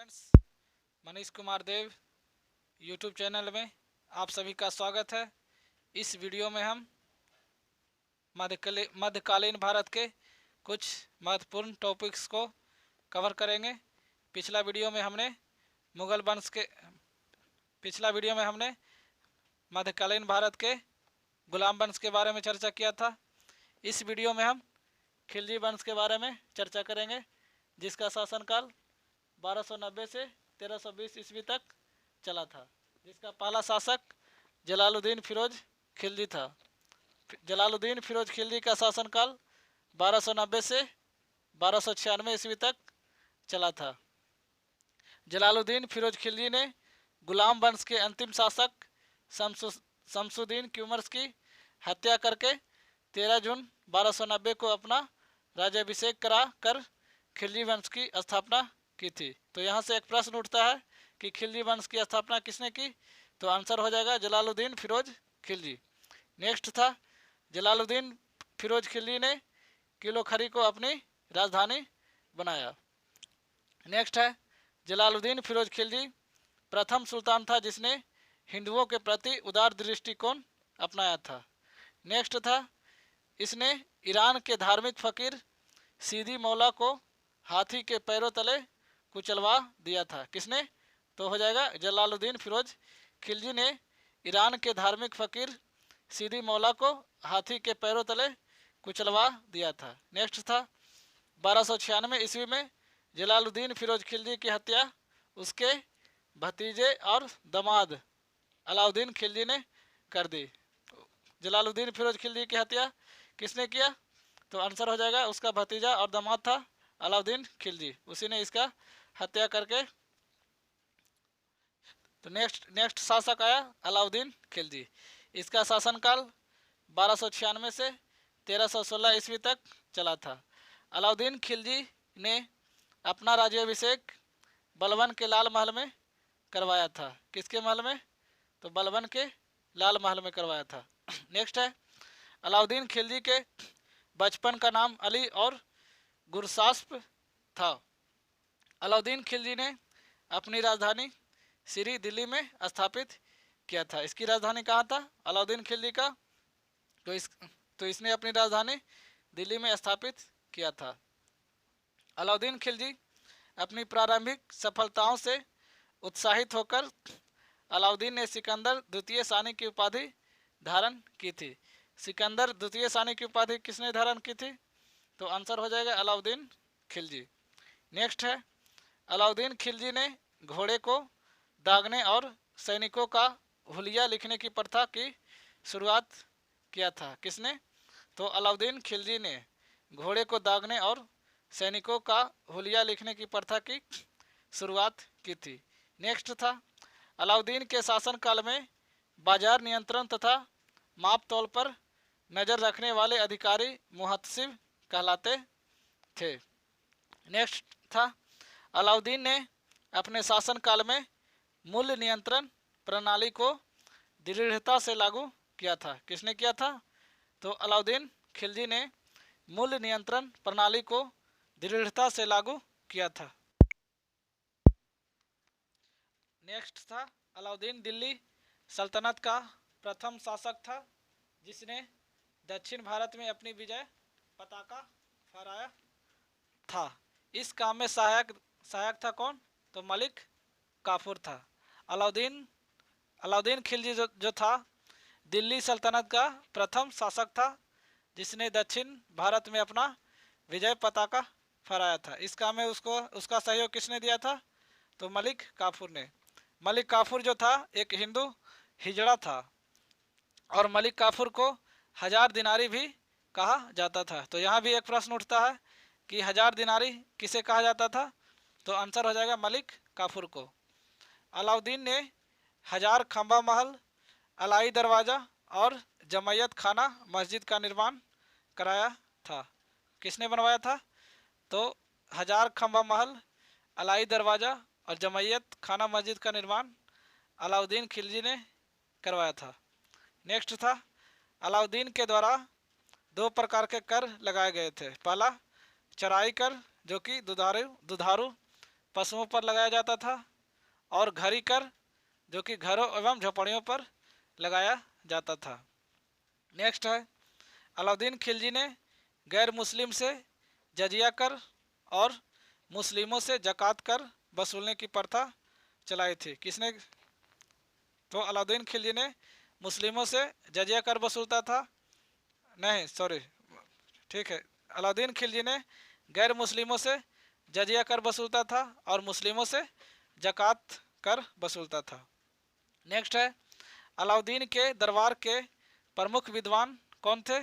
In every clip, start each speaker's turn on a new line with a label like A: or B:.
A: Friends, Manish Kumar देव YouTube channel में आप सभी का स्वागत है। इस वीडियो में हम मध्यकालीन भारत के कुछ महत्वपूर्ण टॉपिक्स को कवर करेंगे। पिछला वीडियो में हमने मध्यकालीन भारत के गुलाम वंश के बारे में चर्चा किया था। इस वीडियो में हम खिलजी वंश के बारे में चर्चा करेंगे, जिसका शासनकाल 1290 से 1320 ईस्वी तक चला था, जिसका पहला शासक जलालुद्दीन फिरोज खिलजी था। जलालुद्दीन फिरोज खिलजी का शासनकाल 1290 से 1296 ईस्वी तक चला था। जलालुद्दीन फिरोज खिलजी ने गुलाम वंश के अंतिम शासक शमसुद्दीन क्यूमर्स की हत्या करके 13 जून 1290 को अपना राज्याभिषेक करा कर खिलजी वंश की स्थापना की थी। तो यहाँ से एक प्रश्न उठता है कि खिलजी वंश की स्थापना किसने की? तो आंसर हो जाएगा जलालुद्दीन फिरोज खिलजी। नेक्स्ट था, जलालुद्दीन फिरोज खिलजी ने किलोखरी को अपनी राजधानी बनाया। नेक्स्ट है, जलालुद्दीन फिरोज खिलजी प्रथम सुल्तान था जिसने हिंदुओं के प्रति उदार दृष्टिकोण अपनाया था। नेक्स्ट था, इसने ईरान के धार्मिक फकीर सीदी मौला को हाथी के पैरों तले कुचलवा दिया था। किसने? तो हो जाएगा जलालुद्दीन फिरोज खिलजी ने ईरान के धार्मिक फकीर सीदी मौला को हाथी के पैरों तले कुचलवा दिया था। नेक्स्ट था, 1296 ईस्वी में जलालुद्दीन फिरोज खिलजी की हत्या उसके भतीजे और दामाद अलाउद्दीन खिलजी ने कर दी। जलालुद्दीन फिरोज खिलजी की हत्या किसने किया? तो आंसर हो जाएगा उसका भतीजा और दामाद था अलाउद्दीन खिलजी, उसी ने इसका हत्या करके। तो नेक्स्ट शासक आया अलाउद्दीन खिलजी। इसका शासनकाल 1296 से 1316 ईस्वी तक चला था। अलाउद्दीन खिलजी ने अपना राज्याभिषेक बलबन के लाल महल में करवाया था। किसके महल में? तो बलबन के लाल महल में करवाया था। नेक्स्ट है, अलाउद्दीन खिलजी के बचपन का नाम अली और गुरसास्प था। अलाउद्दीन खिलजी ने अपनी राजधानी सिरी दिल्ली में स्थापित किया था। इसकी राजधानी कहाँ था अलाउद्दीन खिलजी का? तो इसने अपनी राजधानी दिल्ली में स्थापित किया था। अलाउद्दीन खिलजी अपनी प्रारंभिक सफलताओं से उत्साहित होकर अलाउद्दीन ने सिकंदर द्वितीय शाही की उपाधि धारण की थी। सिकंदर द्वितीय शाही की उपाधि किसने धारण की थी? तो आंसर हो जाएगा अलाउद्दीन खिलजी। नेक्स्ट है, अलाउद्दीन खिलजी ने घोड़े को दागने और सैनिकों का हुलिया लिखने की प्रथा की शुरुआत किया था। किसने? तो अलाउद्दीन खिलजी ने घोड़े को दागने और सैनिकों का हुलिया लिखने की प्रथा की शुरुआत की थी। नेक्स्ट था, अलाउद्दीन के शासनकाल में बाजार नियंत्रण तथा माप तौल पर नज़र रखने वाले अधिकारी मुहतसिब कहलाते थे। नेक्स्ट था, अलाउद्दीन ने अपने शासनकाल में मूल्य नियंत्रण प्रणाली को दृढ़ता से लागू किया था। किसने किया था? तो अलाउद्दीन खिलजी ने मूल्य नियंत्रण प्रणाली को दृढ़ता से लागू किया था। नेक्स्ट था, अलाउद्दीन दिल्ली सल्तनत का प्रथम शासक था जिसने दक्षिण भारत में अपनी विजय पताका फहराया था। इस काम में सहायक था कौन? तो मलिक काफूर था। अलाउद्दीन खिलजी जो था दिल्ली सल्तनत का प्रथम शासक था जिसने दक्षिण भारत में अपना विजय पताका फहराया था। इस काम में उसका सहयोग किसने दिया था? तो मलिक काफूर ने। मलिक काफूर जो था एक हिंदू हिजड़ा था और मलिक काफूर को 1000 दिनारी भी कहा जाता था। तो यहाँ भी एक प्रश्न उठता है कि 1000 दिनारी किसे कहा जाता था? तो आंसर हो जाएगा मलिक काफूर को। अलाउद्दीन ने 1000 खंबा महल, अलाई दरवाज़ा और जमैयत खाना मस्जिद का निर्माण कराया था। किसने बनवाया था? तो 1000 खंबा महल, अलाई दरवाज़ा और जमैयत खाना मस्जिद का निर्माण अलाउद्दीन खिलजी ने करवाया था। नेक्स्ट था, अलाउद्दीन के द्वारा 2 प्रकार के कर लगाए गए थे। पहला चराई कर जो कि दुधारू पशुओं पर लगाया जाता था, और घरी कर जो कि घरों एवं झोपड़ियों पर लगाया जाता था। नेक्स्ट है, अलाउद्दीन खिलजी ने गैर मुस्लिम से जजिया कर और मुस्लिमों से जक़ात कर वसूलने की प्रथा चलाई थी। किसने? तो अलाउद्दीन खिलजी ने मुस्लिमों से जजिया कर वसूलता था, नहीं सॉरी, ठीक है, अलाउद्दीन खिलजी ने गैर मुस्लिमों से जजिया कर वसूलता था और मुस्लिमों से जक़ात कर वसूलता था। नेक्स्ट है, अलाउद्दीन के दरबार के प्रमुख विद्वान कौन थे?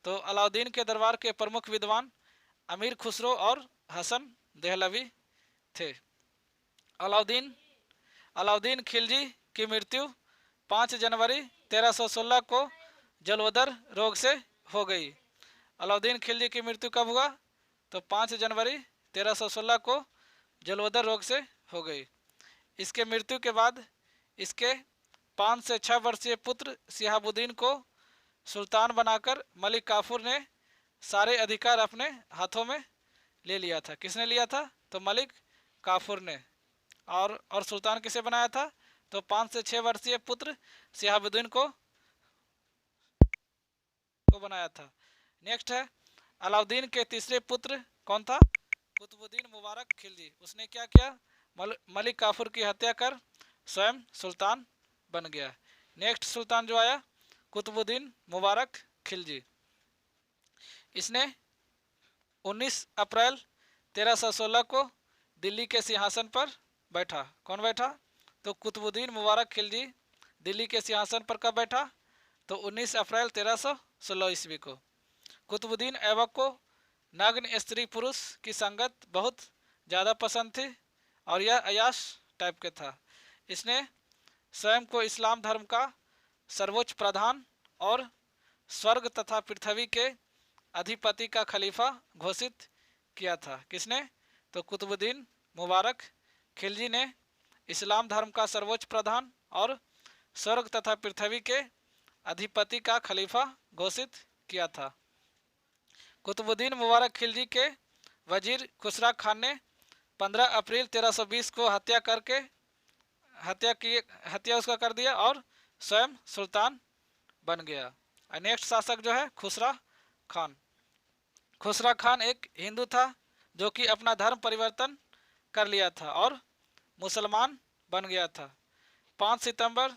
A: तो अलाउद्दीन के दरबार के प्रमुख विद्वान अमीर खुसरो और हसन देहलवी थे। अलाउद्दीन खिलजी की मृत्यु 5 जनवरी 1316 को जलवदर रोग से हो गई। अलाउद्दीन खिलजी की मृत्यु कब हुआ? तो 5 जनवरी 1316 को जलवदर रोग से हो गई। इसके मृत्यु के बाद इसके 5 से 6 वर्षीय पुत्र शिहाबुद्दीन को सुल्तान बनाकर मलिक काफूर ने सारे अधिकार अपने हाथों में ले लिया था। किसने लिया था? तो मलिक काफूर ने। और सुल्तान किसे बनाया था? तो 5 से 6 वर्षीय पुत्र शिहाबुद्दीन को बनाया था। नेक्स्ट है, अलाउद्दीन के तीसरे पुत्र कौन था? कुतुबुद्दीन मुबारक खिलजी। उसने क्या किया? मलिक काफूर की हत्या कर स्वयं सुल्तान बन गया। नेक्स्ट सुल्तान जो आया, कुतुबुद्दीन मुबारक खिलजी। इसने 19 अप्रैल 1316 को दिल्ली के सिंहासन पर बैठा। कौन बैठा? तो कुतुबुद्दीन मुबारक खिलजी दिल्ली के सिंहासन पर कब बैठा? तो 19 अप्रैल 1316 ईस्वी को। कुतुबुद्दीन ऐबक को नग्न स्त्री पुरुष की संगत बहुत ज़्यादा पसंद थी और यह अयाश टाइप के था। इसने स्वयं को इस्लाम धर्म का सर्वोच्च प्रधान और स्वर्ग तथा पृथ्वी के अधिपति का खलीफा घोषित किया था। किसने? तो कुतुबुद्दीन मुबारक खिलजी ने इस्लाम धर्म का सर्वोच्च प्रधान और स्वर्ग तथा पृथ्वी के अधिपति का खलीफा घोषित किया था। कुतुबुद्दीन मुबारक खिलजी के वजीर खुसरा खान ने 15 अप्रैल 1320 को हत्या उसका कर दिया और स्वयं सुल्तान बन गया। नेक्स्ट शासक जो है खुसरा खान। खुसरा खान एक हिंदू था जो कि अपना धर्म परिवर्तन कर लिया था और मुसलमान बन गया था। 5 सितंबर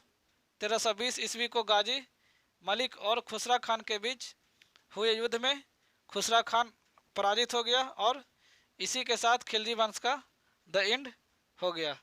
A: 1320 ईस्वी को गाजी मलिक और खुसरा खान के बीच हुए युद्ध में खुसरा खान पराजित हो गया और इसी के साथ खिलजी वंश का द एंड हो गया।